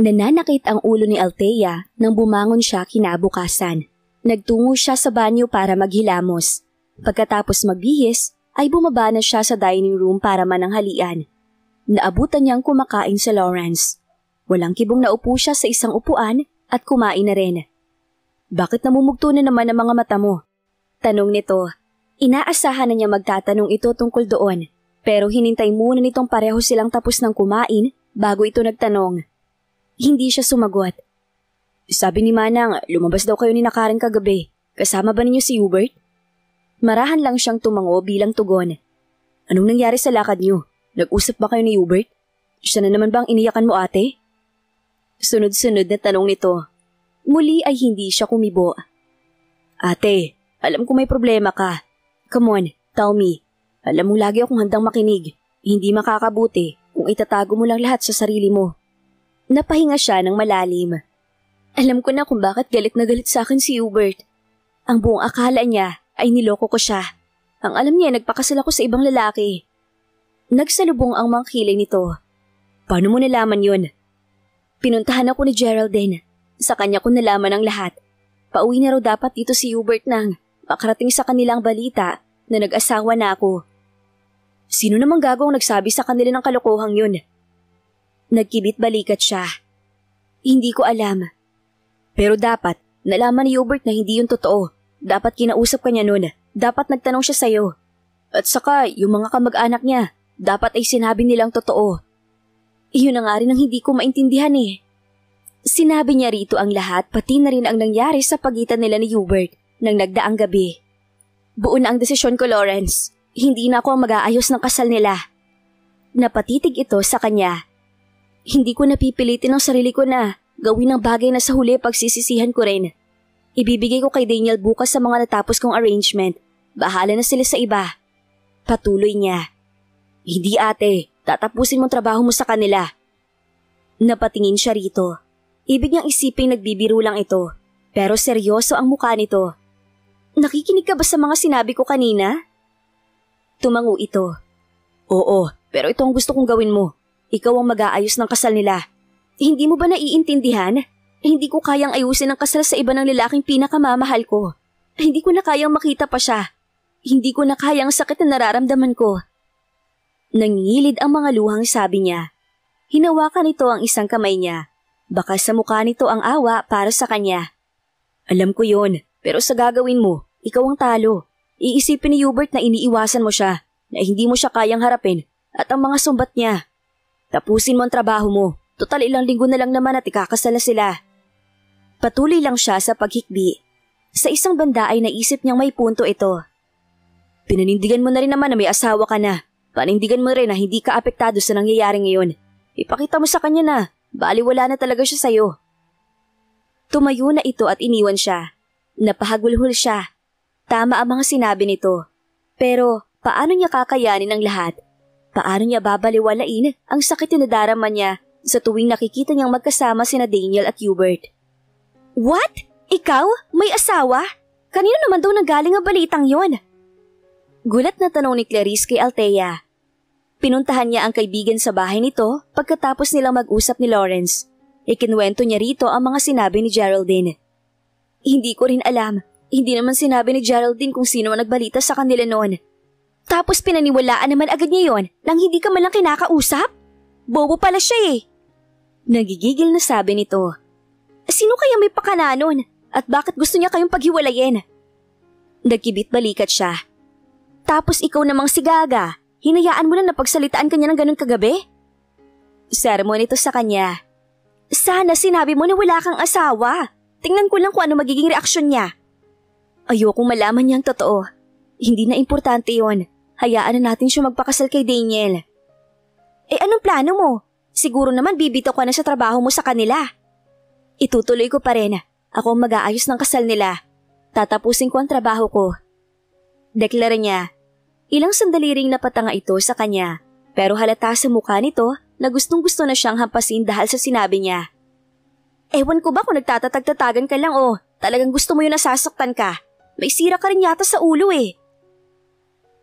Nananakit ang ulo ni Althea nang bumangon siya kinabukasan. Nagtungo siya sa banyo para maghilamos. Pagkatapos magbihis, ay bumaba na siya sa dining room para mananghalian. Naabutan niyang kumakain sa Lawrence. Walang kibong naupo siya sa isang upuan at kumain na rin. "Bakit namumugto na naman ang mga mata mo?" tanong nito. Inaasahan na niya magtatanong ito tungkol doon, pero hinintay muna nitong pareho silang tapos ng kumain bago ito nagtanong. Hindi siya sumagot. "Sabi ni Manang, lumabas daw kayo ni Karen kagabi. Kasama ba ninyo si Hubert?" Marahan lang siyang tumango bilang tugon. "Anong nangyari sa lakad niyo? Nag-usap ba kayo ni Hubert? Siya na naman bang iniyakan mo, ate?" Sunod-sunod na tanong nito. Muli ay hindi siya kumibo. "Ate, alam ko may problema ka. Come on, tell me. Alam mo lagi akong handang makinig. Hindi makakabuti kung itatago mo lang lahat sa sarili mo." Napahinga siya ng malalim. Alam ko na kung bakit galit na galit sa akin si Hubert. Ang buong akala niya ay niloko ko siya. Ang alam niya, nagpakasal ako sa ibang lalaki. Nagsalubong ang mangkiling nito. "Paano mo nalaman yun?" "Pinuntahan ako ni Geraldine. Sa kanya ko nalaman ang lahat. Pauwi na raw dapat dito si Hubert nang makarating sa kanilang balita na nag-asawa na ako." "Sino namang gagawang nagsabi sa kanila ng kalokohang yun?" Nagkibit balikat siya. "Hindi ko alam. Pero dapat, nalaman ni Hubert na hindi yun totoo. Dapat kinausap ka niya nun. Dapat nagtanong siya sa'yo. At saka, yung mga kamag-anak niya, dapat ay sinabi nilang totoo." Iyon na nga rin ang hindi ko maintindihan eh. Sinabi niya rito ang lahat, pati na rin ang nangyari sa pagitan nila ni Hubert nang nagdaang gabi. "Buo na ang desisyon ko, Lawrence. Hindi na ako ang mag-aayos ng kasal nila." Napatitig ito sa kanya. "Hindi ko napipilitin ang sarili ko na gawin ang bagay na sa huli pagsisisihan ko rin. Ibibigay ko kay Daniel bukas sa mga natapos kong arrangement. Bahala na sila sa iba." Patuloy niya. "Hindi ate, tatapusin mong trabaho mo sa kanila." Napatingin siya rito. Ibig niyang isiping nagbibiro lang ito, pero seryoso ang mukha nito. "Nakikinig ka ba sa mga sinabi ko kanina?" Tumango ito. "Oo, pero ito ang gusto kong gawin mo. Ikaw ang mag-aayos ng kasal nila. Hindi mo ba naiintindihan? Hindi ko kayang ayusin ang kasal sa iba ng lalaking pinakamamahal ko. Hindi ko na kayang makita pa siya. Hindi ko na kayang sakit na nararamdaman ko." Nangingilid ang mga luhang sabi niya. Hinawakan nito ang isang kamay niya. Baka sa mukha nito ang awa para sa kanya. "Alam ko yon, pero sa gagawin mo, ikaw ang talo. Iisipin ni Hubert na iniiwasan mo siya, na hindi mo siya kayang harapin at ang mga sumbat niya. Tapusin mo ang trabaho mo. Total ilang linggo na lang naman at ikakasal na sila." Patuloy lang siya sa paghikbi. Sa isang banda ay naisip niyang may punto ito. "Pinanindigan mo na rin naman na may asawa ka na. Panindigan mo rin na hindi ka apektado sa nangyayari ngayon. Ipakita mo sa kanya na baliwala na talaga siya sa'yo." Tumayo na ito at iniwan siya. Napahagulhol siya. Tama ang mga sinabi nito. Pero paano niya kakayanin ang lahat? Paano niya babaliwalain ang sakit na nadarama niya sa tuwing nakikita niyang magkasama sina Daniel at Hubert? "What? Ikaw? May asawa? Kanino naman daw nanggaling ang balitang yon?" Gulat na tanong ni Clarice kay Althea. Pinuntahan niya ang kaibigan sa bahay nito pagkatapos nilang mag-usap ni Lawrence. Ikinwento niya rito ang mga sinabi ni Geraldine. "Hindi ko rin alam. Hindi naman sinabi ni Geraldine kung sino ang nagbalita sa kanila noon. Tapos pinaniwalaan naman agad niya yon nang hindi ka man lang kinakausap? Bobo pala siya eh." Nagigigil na sabi nito. "Sino kaya may pakana nun? At bakit gusto niya kayong paghiwalayin?" Nagkibit balikat siya. "Tapos ikaw namang si Gaga, hinayaan mo na napagsalitaan kanya ng ganun kagabi?" Sermon ito sa kanya. "Sana sinabi mo na wala kang asawa. Tingnan ko lang kung ano magiging reaksyon niya." "Ayokong malaman niya ang totoo. Hindi na importante yon. Hayaan na natin siya magpakasal kay Daniel." Anong plano mo? Siguro naman bibitaw ka na sa trabaho mo sa kanila." "Itutuloy ko pa rin. Ako ang mag-aayos ng kasal nila. Tatapusin ko ang trabaho ko." Deklara niya. Ilang sandali ring napatanga ito sa kanya, pero halata sa mukha nito na gustong-gusto na siyang hampasin dahil sa sinabi niya. "Ewan ko ba kung nagtatatag-tatagan ka lang o talagang gusto mo yung nasasaktan ka? May sira ka rin yata sa ulo eh."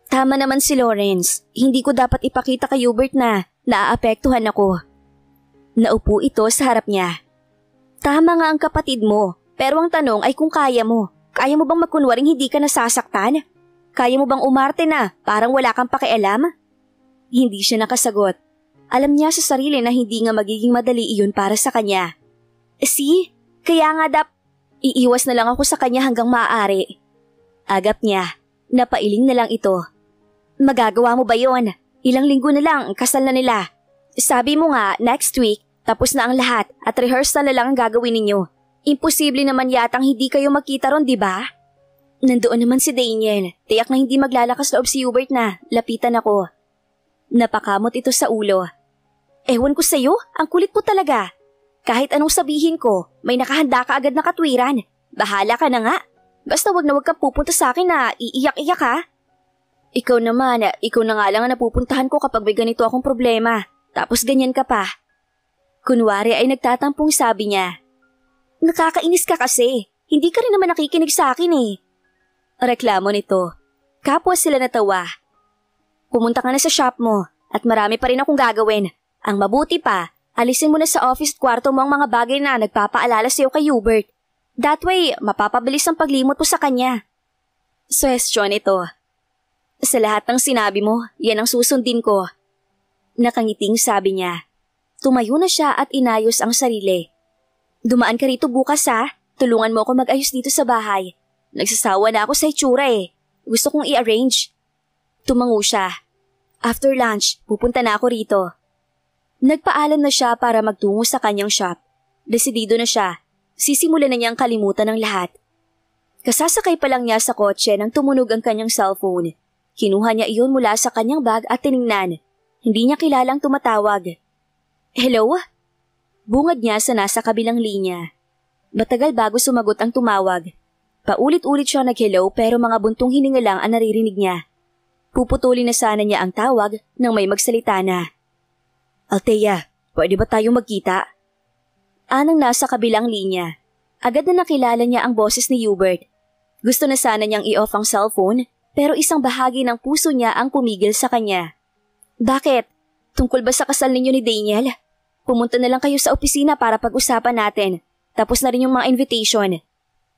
Tama naman si Lawrence. Hindi ko dapat ipakita kay Hubert na naaapektuhan ako. Naupo ito sa harap niya. Tama nga ang kapatid mo, pero ang tanong ay kung kaya mo. Kaya mo bang magkunwaring hindi ka nasasaktan? Kaya mo bang umarte na parang wala kang pakialam? Hindi siya nakasagot. Alam niya sa sarili na hindi nga magiging madali iyon para sa kanya. See? Kaya nga iiwas na lang ako sa kanya hanggang maaari. Agap niya. Napailing na lang ito. Magagawa mo ba yon? Ilang linggo na lang, kasal na nila. Sabi mo nga, next week, tapos na ang lahat at rehearsal na lang ang gagawin ninyo. Imposible naman yatang hindi kayo magkita ron, di ba? Nandoon naman si Daniel. Tiyak na hindi maglalakas loob si Hubert na. Lapitan ako. Napakamot ito sa ulo. Ewan ko sa'yo, ang kulit mo talaga. Kahit anong sabihin ko, may nakahanda ka agad na katwiran. Bahala ka na nga. Basta wag kang pupunta sa akin na iiyak-iyak ha. Ikaw naman, ikaw na nga lang ang napupuntahan ko kapag may ganito akong problema. Tapos ganyan ka pa. Kunwari ay nagtatampong sabi niya. Nakakainis ka kasi. Hindi ka rin naman nakikinig sa akin eh. Reklamo nito. Kapwa sila natawa. Pumunta ka na sa shop mo at marami pa rin akong gagawin. Ang mabuti pa, alisin mo na sa office at kwarto mo ang mga bagay na nagpapaalala sa'yo kay Hubert. That way, mapapabilis ang paglimot mo sa kanya. Suwestyon ito. Sa lahat ng sinabi mo, yan ang susundin ko. Nakangiting sabi niya. Tumayo na siya at inayos ang sarili. Dumaan ka rito bukas ha. Tulungan mo ako mag-ayos dito sa bahay. Nagsasawa na ako sa itsura eh. Gusto kong i-arrange. Tumango siya. After lunch, pupunta na ako rito. Nagpaalam na siya para magtungo sa kanyang shop. Desidido na siya. Sisimulan na niyang kalimutan ng lahat. Kasasakay pa lang niya sa kotse nang tumunog ang kanyang cellphone. Kinuha niya iyon mula sa kanyang bag at tiningnan. Hindi niya kilalang tumatawag. Hello? Bungad niya sa nasa kabilang linya. Matagal bago sumagot ang tumawag. Paulit-ulit siya nag-hello pero mga buntong hininga lang ang naririnig niya. Puputulin na sana niya ang tawag nang may magsalita na. Althea, pwede ba tayong magkita? Anang nasa kabilang linya. Agad na nakilala niya ang boses ni Hubert. Gusto na sana niyang i-off ang cellphone pero isang bahagi ng puso niya ang pumigil sa kanya. Bakit? Tungkol ba sa kasal ninyo ni Daniel? Pumunta na lang kayo sa opisina para pag-usapan natin. Tapos na rin yung mga invitation.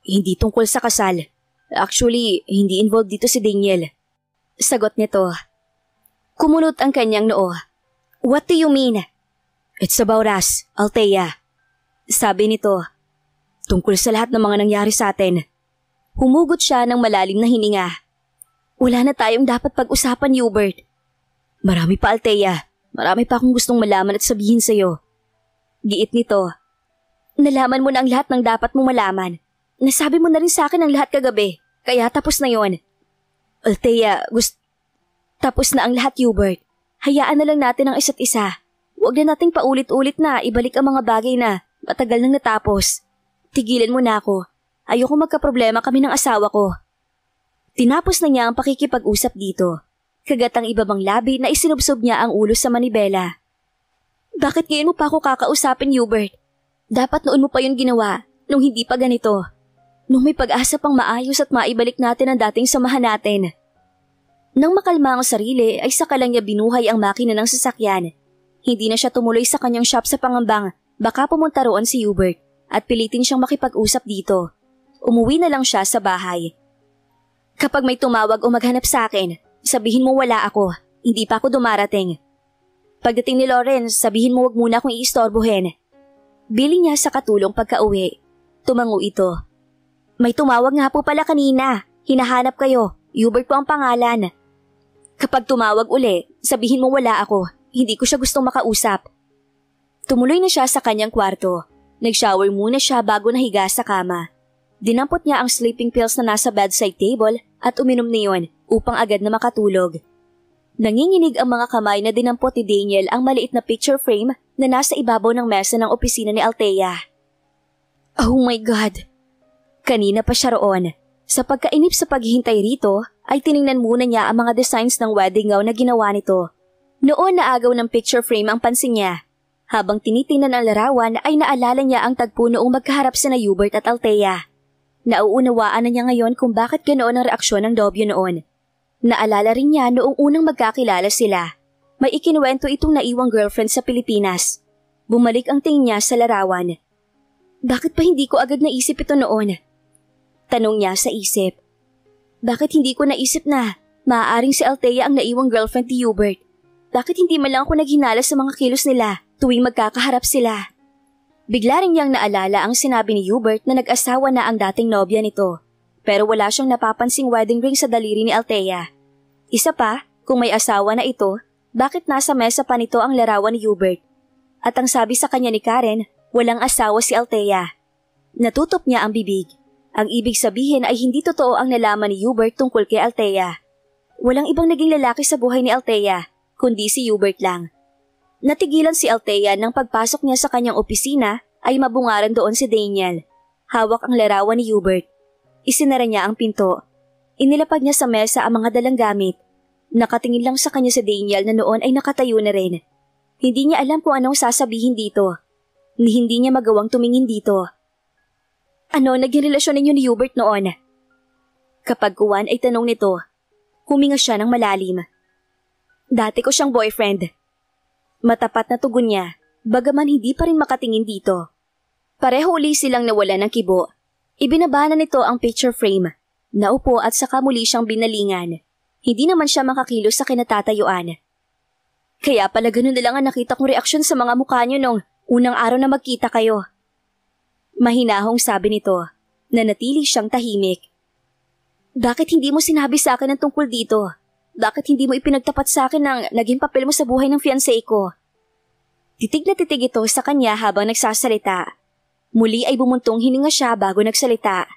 Hindi tungkol sa kasal. Actually, hindi involved dito si Daniel. Sagot nito. Kumunot ang kanyang noo. What do you mean? It's about us, Althea. Sabi nito. Tungkol sa lahat ng mga nangyari sa atin. Humugot siya ng malalim na hininga. Wala na tayong dapat pag-usapan, Hubert. Marami pa, Althea. Marami pa akong gustong malaman at sabihin sa'yo. Giit nito. Nalaman mo na ang lahat ng dapat mong malaman. Nasabi mo na rin sa akin ang lahat kagabi. Kaya tapos na yon. Althea, tapos na ang lahat, Hubert. Hayaan na lang natin ang isa't isa. Huwag na nating paulit-ulit na ibalik ang mga bagay na matagal nang natapos. Tigilan mo na ako. Ayoko magkaproblema kami ng asawa ko. Tinapos na niya ang pakikipag-usap dito. Kagat ang iba bang labi na isinubsob niya ang ulo sa manibela. Bakit ngayon mo pa ako kakausapin, Hubert? Dapat noon mo pa yun ginawa, nung hindi pa ganito. Nung may pag-asa pang maayos at maibalik natin ang dating samahan natin. Nang makalma ang sarili ay saka lang niya binuhay ang makina ng sasakyan. Hindi na siya tumuloy sa kanyang shop sa pangambang baka pumunta roon si Hubert at pilitin siyang makipag-usap dito. Umuwi na lang siya sa bahay. Kapag may tumawag o maghanap sa akin, sabihin mo wala ako, hindi pa ako dumarating. Pagdating ni Lawrence, sabihin mo wag muna akong iistorbohin. Bili niya sa katulong pagka-uwi. Tumango ito. May tumawag nga po pala kanina. Hinahanap kayo. Hubert po ang pangalan. Kapag tumawag uli, sabihin mo wala ako. Hindi ko siya gustong makausap. Tumuloy na siya sa kanyang kwarto. Nag-shower muna siya bago nahiga sa kama. Dinampot niya ang sleeping pills na nasa bedside table at uminom niyon upang agad na makatulog. Nanginginig ang mga kamay na dinampot ni Daniel ang maliit na picture frame na nasa ibabaw ng mesa ng opisina ni Althea. Oh my God! Kanina pa siya roon. Sa pagkainip sa paghihintay rito, ay tiningnan muna niya ang mga designs ng wedding gown na ginawa nito. Noon naagaw ng picture frame ang pansin niya. Habang tinitingnan ang larawan ay naalala niya ang tagpo noong magkaharap sina Hubert at Althea. Nauunawaan na niya ngayon kung bakit ganoon ang reaksyon ng nobyo noon. Naalala rin niya noong unang magkakilala sila. May ikinuwento itong naiwang girlfriend sa Pilipinas. Bumalik ang tingin niya sa larawan. Bakit pa hindi ko agad naisip ito noon? Tanong niya sa isip. Bakit hindi ko naisip na maaaring si Althea ang naiwang girlfriend ni Hubert? Bakit hindi man lang ako naghinala sa mga kilos nila tuwing magkakaharap sila? Bigla rin niyang naalala ang sinabi ni Hubert na nag-asawa na ang dating nobya nito, pero wala siyang napapansing wedding ring sa daliri ni Althea. Isa pa, kung may asawa na ito, bakit nasa mesa pa nito ang larawan ni Hubert? At ang sabi sa kanya ni Karen, walang asawa si Althea. Natutop niya ang bibig. Ang ibig sabihin ay hindi totoo ang nalaman ni Hubert tungkol kay Althea. Walang ibang naging lalaki sa buhay ni Althea, kundi si Hubert lang. Natigilan si Althea nang pagpasok niya sa kanyang opisina ay mabungaran doon si Daniel. Hawak ang larawan ni Hubert. Isinara niya ang pinto. Inilapag niya sa mesa ang mga dalang gamit. Nakatingin lang sa kanya si Daniel na noon ay nakatayo na rin. Hindi niya alam kung anong sasabihin dito. Hindi niya magawang tumingin dito. Ano naging relasyon ninyo ni Hubert noon? Kapag kuwan ay tanong nito, huminga siya ng malalim. Dati ko siyang boyfriend. Matapat na tugon niya, bagaman hindi pa rin makatingin dito. Pareho uli silang nawala ng kibo. Ibinaba na nito ang picture frame. Naupo at saka muli siyang binalingan. Hindi naman siya makakilos sa kinatatayuan. Kaya pala ganun na lang ang nakita kong reaksyon sa mga mukha niyo nung unang araw na magkita kayo. Mahinahong sabi nito, na natili siyang tahimik. Bakit hindi mo sinabi sa akin ang tungkol dito? Bakit hindi mo ipinagtapat sa akin ang naging papel mo sa buhay ng fiancé ko? Titig na titig ito sa kanya habang nagsasalita. Muli ay bumuntong hininga siya bago nagsalita.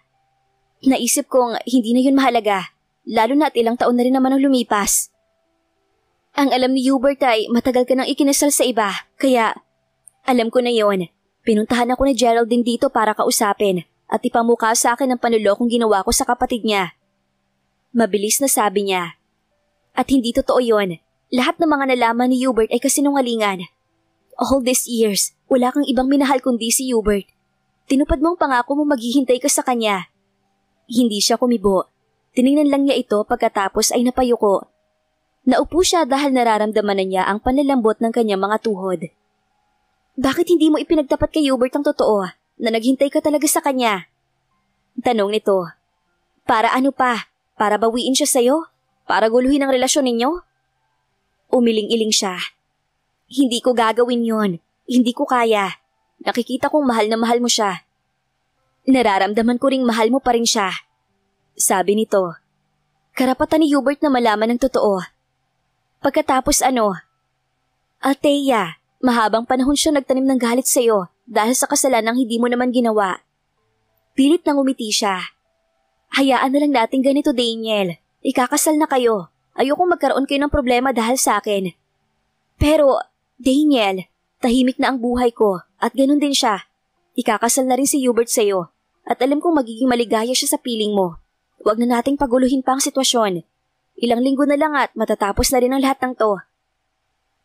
Naisip kong hindi na yun mahalaga, lalo na at ilang taon na rin naman ang lumipas. Ang alam ni Hubert ay matagal ka nang ikinasal sa iba, kaya alam ko na yon. Pinuntahan ako ni Geraldine dito para kausapin at ipamukha sa akin ang panulokong ginawa ko sa kapatid niya. Mabilis na sabi niya. At hindi totoo yon. Lahat ng mga nalaman ni Hubert ay kasinungalingan. All these years, wala kang ibang minahal kundi si Hubert. Tinupad mong pangako mo maghihintay ka sa kanya. Hindi siya kumibo. Tiningnan lang niya ito pagkatapos ay napayuko. Naupo siya dahil nararamdaman na niya ang panlalambot ng kanyang mga tuhod. Bakit hindi mo ipinagtapat kay Hubert ang totoo na naghintay ka talaga sa kanya? Tanong nito. Para ano pa? Para bawiin siya sa'yo? Para guluhin ang relasyon ninyo? Umiling-iling siya. Hindi ko gagawin yon. Hindi ko kaya. Nakikita kong mahal na mahal mo siya. Nararamdaman ko ring mahal mo pa rin siya. Sabi nito. Karapatan ni Hubert na malaman ang totoo. Pagkatapos ano? Althea, mahabang panahon siya nagtanim ng galit sa'yo dahil sa kasalanang hindi mo naman ginawa. Pilit nang umiti siya. Hayaan na lang natin ganito, Daniel. Ikakasal na kayo. Ayokong magkaroon kayo ng problema dahil sa akin. Pero, Daniel, tahimik na ang buhay ko at ganun din siya. Ikakasal na rin si Hubert sa'yo at alam kong magiging maligaya siya sa piling mo. Huwag na nating paguluhin pa ang sitwasyon. Ilang linggo na lang at matatapos na rin ang lahat ng to.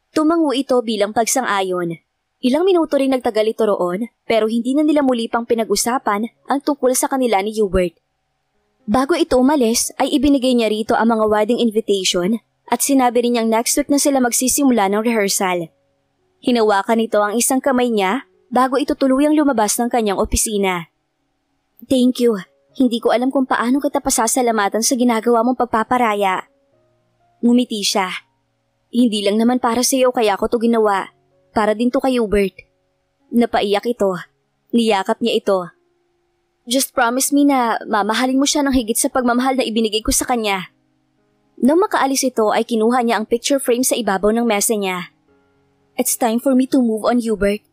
Tumango ito bilang pagsang-ayon. Ilang minuto rin nagtagal ito roon pero hindi na nila muli pang pinag-usapan ang tungkol sa kanila ni Hubert. Bago ito umalis ay ibinigay niya rito ang mga wedding invitation at sinabi rin niyang next week na sila magsisimula ng rehearsal. Hinawakan nito ang isang kamay niya bago ito tuluyang lumabas ng kanyang opisina. Thank you. Hindi ko alam kung paano kita pasasalamatan sa ginagawa mong pagpaparaya. Ngumiti siya. Hindi lang naman para sa iyo kaya ko to ginawa. Para din to kay Hubert. Napaiyak ito. Niyakap niya ito. Just promise me na mamahalin mo siya ng higit sa pagmamahal na ibinigay ko sa kanya. Nang makaalis ito ay kinuha niya ang picture frame sa ibabaw ng mesa niya. It's time for me to move on, Hubert.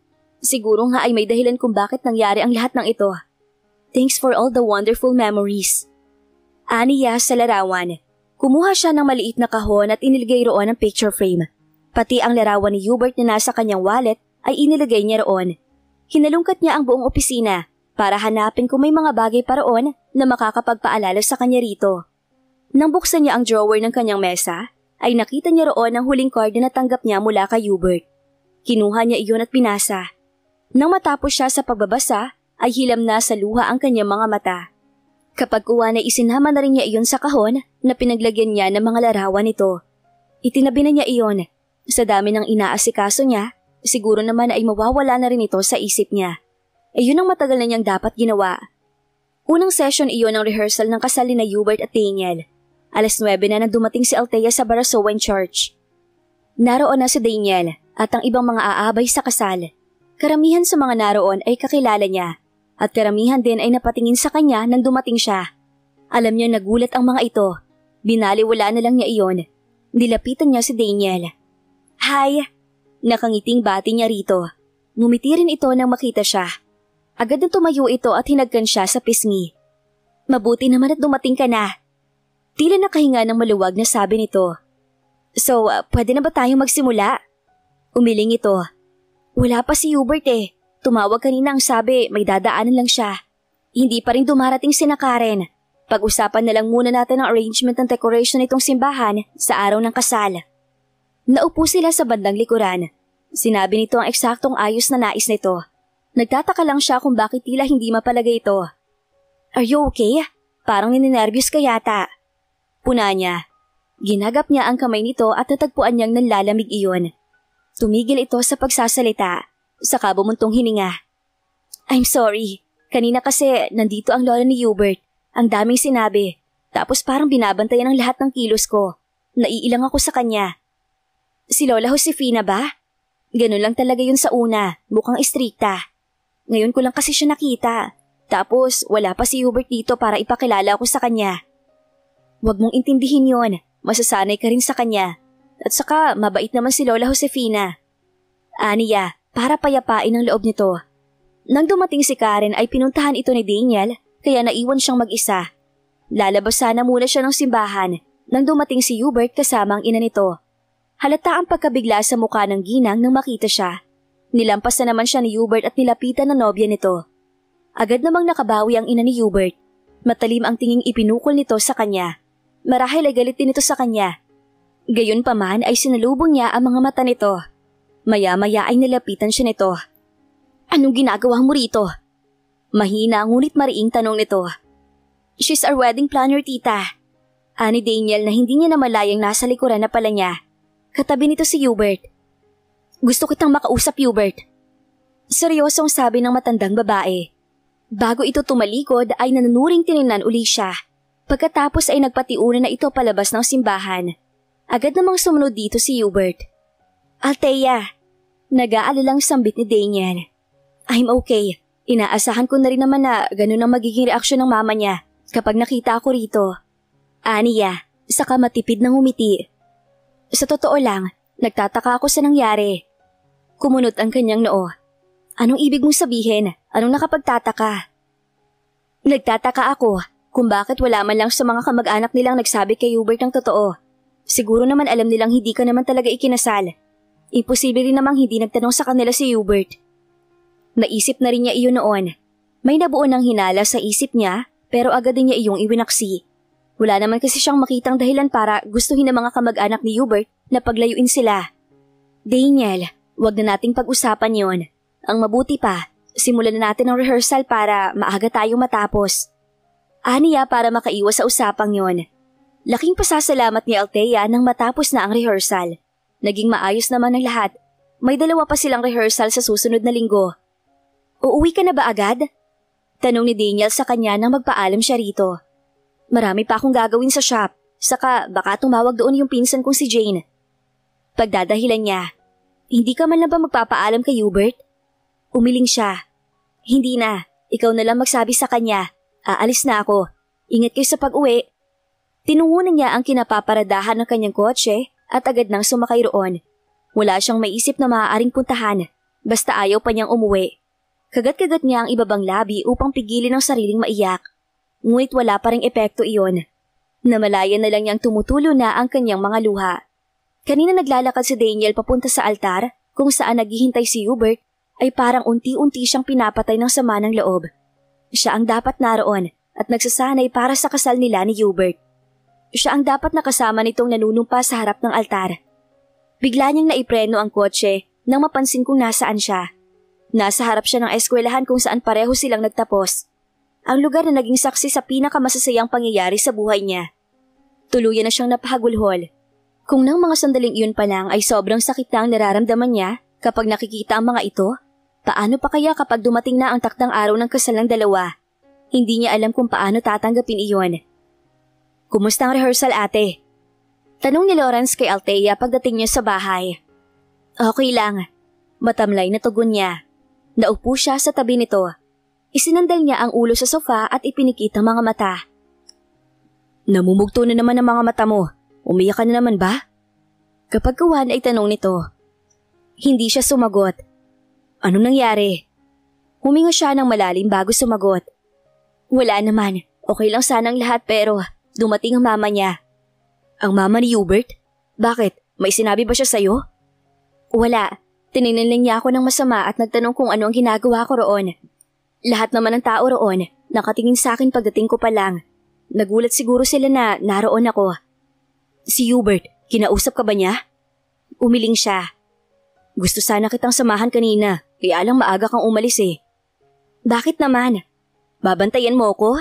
Siguro nga ay may dahilan kung bakit nangyari ang lahat ng ito. Thanks for all the wonderful memories. Aniya sa larawan. Kumuha siya ng maliit na kahon at inilagay roon ang picture frame. Pati ang larawan ni Hubert na nasa kanyang wallet ay inilagay niya roon. Hinalungkat niya ang buong opisina para hanapin kung may mga bagay pa roon na makakapagpaalala sa kanya rito. Nang buksan niya ang drawer ng kanyang mesa, ay nakita niya roon ang huling card na natanggap niya mula kay Hubert. Kinuha niya iyon at binasa. Nang matapos siya sa pagbabasa, ay hilam na sa luha ang kanyang mga mata. Kapag uwan ay isinama na rin niya iyon sa kahon na pinaglagyan niya ng mga larawan nito. Itinabi na niya iyon. Sa dami ng inaasikaso niya, siguro naman ay mawawala na rin ito sa isip niya. Yun ang matagal na niyang dapat ginawa. Unang session iyon ng rehearsal ng kasal ni Hubert at Daniel. 9:00 na nang dumating si Althea sa Barasoan Church. Naroon na si Daniel at ang ibang mga aabay sa kasal. Karamihan sa mga naroon ay kakilala niya at karamihan din ay napatingin sa kanya nang dumating siya. Alam niya nagulat ang mga ito. Binaliwala na lang niya iyon. Nilapitan niya si Daniel. "Hi!" Nakangiting bati niya rito. Ngumiti rin ito nang makita siya. Agad na tumayo ito at hinagkan siya sa pisngi. "Mabuti naman at dumating ka na." Tila nakahinga ng maluwag na sabi nito. "So, pwede na ba tayong magsimula?" Umiling ito. "Wala pa si Hubert eh. Tumawag kanina ang sabi may dadaanan lang siya. Hindi pa rin dumarating sina Karen. Pag-usapan na lang muna natin ang arrangement ng decoration nitong simbahan sa araw ng kasal." Naupo sila sa bandang likuran. Sinabi nito ang eksaktong ayos na nais nito. Nagtataka lang siya kung bakit tila hindi mapalagay ito. "Are you okay? Parang nininervyos ka yata." Puna niya. Ginagap niya ang kamay nito at natagpuan niyang nanlalamig iyon. Tumigil ito sa pagsasalita. Saka bumuntong hininga. "I'm sorry. Kanina kasi nandito ang lola ni Hubert. Ang daming sinabi. Tapos parang binabantayan ang lahat ng kilos ko. Naiilang ako sa kanya." "Si Lola Josefina ba?" "Ganun lang talaga yun sa una. Mukhang istrikta. Ngayon ko lang kasi siya nakita. Tapos wala pa si Hubert dito para ipakilala ko sa kanya." "Huwag mong intindihin yon. Masasanay ka rin sa kanya. At saka mabait naman si Lola Josefina." Aniya, para payapain ang loob nito. Nang dumating si Karen ay pinuntahan ito ni Daniel kaya naiwan siyang mag-isa. Lalabas sana muna siya ng simbahan nang dumating si Hubert kasama ang ina nito. Halata ang pagkabigla sa mukha ng ginang nang makita siya. Nilampas na naman siya ni Hubert at nilapitan ng nobya nito. Agad namang nakabawi ang ina ni Hubert. Matalim ang tinging ipinukol nito sa kanya. Marahil ay galit din ito sa kanya. Gayunpaman ay sinalubong niya ang mga mata nito. Maya-maya ay nilapitan siya nito. "Anong ginagawa mo rito?" Mahina ngunit mariing tanong nito. "She's our wedding planner, tita." Ani Daniel na hindi niya namalayang nasa likuran na pala niya. Katabi nito si Hubert. "Gusto kitang makausap, Hubert." Seryosong sabi ng matandang babae. Bago ito tumalikod ay nanunuring tiningnan uli siya. Pagkatapos ay nagpatiunan na ito palabas ng simbahan. Agad namang sumunod dito si Hubert. "Althea." Nag-aalalang sambit ni Daniel. "I'm okay. Inaasahan ko na rin naman na ganun ang magiging reaksyon ng mama niya kapag nakita ako rito." Aniya, saka matipid ng humiti. "Sa totoo lang, nagtataka ako sa nangyari." Kumunot ang kanyang noo. "Anong ibig mong sabihin? Anong nakapagtataka?" "Nagtataka ako kung bakit wala man lang sa mga kamag-anak nilang nagsabi kay Hubert ng totoo. Siguro naman alam nilang hindi ka naman talaga ikinasal. Imposible rin namang hindi nagtanong sa kanila si Hubert." Naisip na rin niya iyon noon. May nabuo ng hinala sa isip niya pero agad din niya iyong iwinaksi. Wala naman kasi siyang makitang dahilan para gustuhin ng mga kamag-anak ni Hubert na paglayuin sila. "Daniel, wag na nating pag-usapan yon. Ang mabuti pa, simulan na natin ang rehearsal para maaga tayong matapos." Aniya para makaiwas sa usapang yon. Laking pasasalamat ni Althea nang matapos na ang rehearsal. Naging maayos naman ang lahat. May 2 pa silang rehearsal sa susunod na linggo. "Uuwi ka na ba agad?" Tanong ni Daniel sa kanya nang magpaalam siya rito. "Marami pa akong gagawin sa shop, saka baka tumawag doon yung pinsan kong si Jane." Pagdadahilan niya. "Hindi ka man lang ba magpapaalam kay Hubert?" Umiling siya. "Hindi na, ikaw na lang magsabi sa kanya. Aalis na ako. Ingat kayo sa pag-uwi." Tinungunan niya ang kinapaparadahan ng kanyang kotse at agad nang sumakay roon. Wala siyang maisip na maaaring puntahan, basta ayaw pa niyang umuwi. Kagat-kagat niya ang ibabang labi upang pigilin ang sariling maiyak. Ngunit wala pa ring epekto iyon. Namalayan na lang niyang tumutulo na ang kanyang mga luha. Kanina naglalakad si Daniel papunta sa altar kung saan naghihintay si Hubert ay parang unti-unti siyang pinapatay ng sama ng loob. Siya ang dapat naroon at nagsasanay para sa kasal nila ni Hubert. Siya ang dapat nakasama nitong nanunumpa sa harap ng altar. Bigla niyang naipreno ang kotse nang mapansin kung nasaan siya. Nasa harap siya ng eskwelahan kung saan pareho silang nagtapos. Ang lugar na naging saksi sa pinakamasasayang pangyayari sa buhay niya. Tuluyan na siyang napahagulhol. Kung nang mga sandaling iyon pa lang ay sobrang sakit na ang nararamdaman niya, Kapag nakikita ang mga ito, paano pa kaya kapag dumating na ang takdang araw ng kasal ng dalawa? Hindi niya alam kung paano tatanggapin iyon. Kumusta ang rehearsal, ate? Tanong ni Lawrence kay Althea pagdating niya sa bahay. Okay lang. Matamlay na tugon niya. Naupo siya sa tabi nito. Isinandal niya ang ulo sa sofa at ipinikit ang mga mata. Namumugto na naman ang mga mata mo. Umiyak ka na naman ba? Kapag kuwan ay tanong nito. Hindi siya sumagot. Anong nangyari? Huminga siya ng malalim bago sumagot. Wala naman. Okay lang sanang lahat pero dumating ang mama niya. Ang mama ni Hubert? Bakit? May sinabi ba siya sa'yo? Wala. Tinignan lang niya ako ng masama at nagtanong kung ano ang ginagawa ko roon. Lahat naman ng tao roon nakatingin sa akin pagdating ko pa lang. Nagulat siguro sila na naroon ako. Si Hubert, kinausap ka ba niya? Umiling siya. Gusto sana kitang samahan kanina, kaya lang maaga kang umalis eh. Bakit naman? Babantayan mo ako?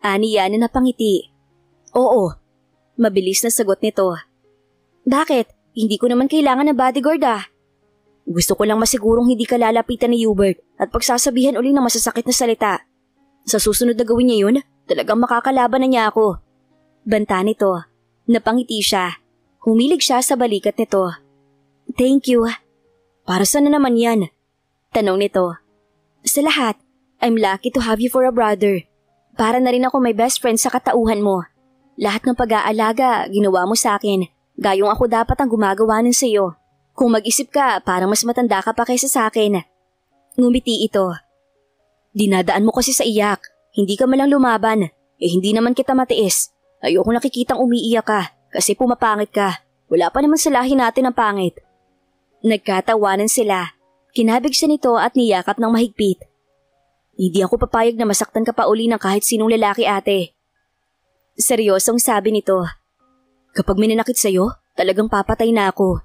Aniya na napangiti. Oo. Mabilis na sagot nito. Bakit? Hindi ko naman kailangan ng bodyguard ah. Gusto ko lang masigurong hindi ka lalapitan ni Hubert at pagsasabihan uli ng masasakit na salita. Sa susunod na gawin niya yun, talagang makakalaban na niya ako. Banta nito. Napangiti siya. Humilig siya sa balikat nito. Thank you. Para saan na naman yan? Tanong nito. Sa lahat, I'm lucky to have you for a brother. Para na rin ako may best friend sa katauhan mo. Lahat ng pag-aalaga, ginawa mo sa akin. Gayong ako dapat ang gumagawa nun sa'yo. Kung mag-isip ka, parang mas matanda ka pa kaysa sa akin. Ngumiti ito. Dinadaan mo kasi sa iyak. Hindi ka malang lumaban. Hindi naman kita matiis. Ayoko nakikitang umiiyak ka kasi pumapangit ka. Wala pa naman sa lahi natin ang pangit. Nagkatawanan sila. Kinabig siya nito at niyakap ng mahigpit. Hindi ako papayag na masaktan ka pa uli ng kahit sinong lalaki, ate. Seryosong sabi nito. Kapag may nanakit sa'yo, talagang papatay na ako.